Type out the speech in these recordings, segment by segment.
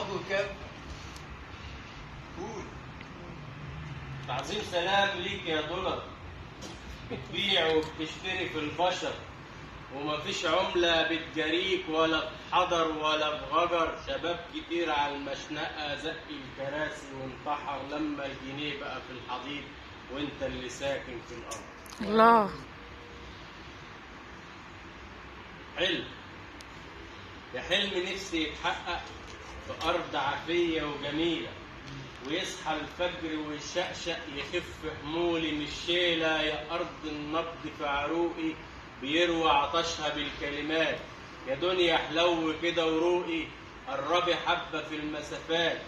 ابو كام؟ قول. تعظيم سلام ليك يا دولار، بتبيع وبتشتري في البشر، ومفيش عملة بتجاريك ولا بحضر ولا بغجر. شباب كتير على المشنقة زق الكراسي وانتحر لما الجنيه بقى في الحضيض وانت اللي ساكن في الأرض. الله. حلم يا حلم نفسي يتحقق في أرض عافية وجميلة، ويصحى الفجر ويشقشق يخف حمولي من الشيلة. يا أرض النبض في عروقي بيروي عطشها بالكلمات. يا دنيا حلو كده وروقي قربي حبة في المسافات.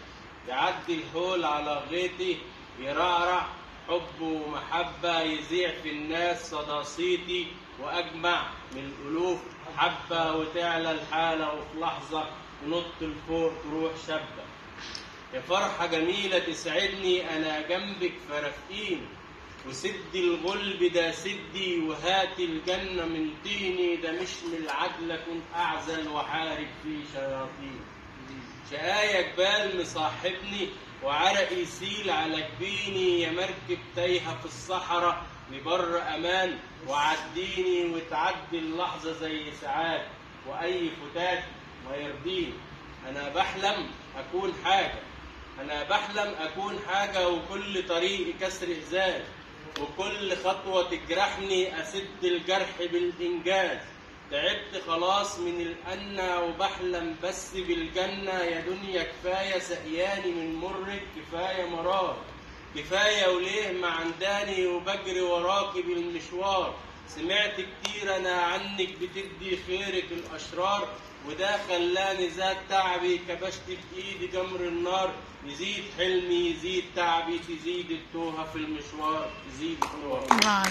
يعدي الهول على غيطي يرعرع حب ومحبة، يذيع في الناس صداصيتي وأجمع من الألوف حبة، وتعلى الحالة وفي لحظة تنط لفوق تروح شابة. يا فرحة جميلة تسعدني أنا جنبك فرافقيني، وسدي الغلب ده سدي وهاتي الجنة من طيني. ده مش من العدل كنت أعزل وحارب في شياطين. شقايا جبال مصاحبني وعرقي يسيل على جبيني. يا مركب تايهة في الصحراء لبر أمان وعديني، وتعدي اللحظة زي ساعات وأي فتات ما يرضيني. أنا بحلم أكون حاجة، أنا بحلم أكون حاجة، وكل طريقي كسر إزاز، وكل خطوة تجرحني أسد الجرح بالإنجاز. تعبت خلاص من الأنة وبحلم بس بالجنة. يا دنيا كفاية سقياني من مرك، كفاية مرار كفاية وليه ما عنداني، وبجري وراكي بالمشوار. سمعت كتير أنا عنك بتدي خيرك الأشرار، وده خلاني زاد تعبي. كبشت بإيدي جمر النار، يزيد حلمي يزيد تعبي، تزيد التوهة في المشوار تزيد التوهة.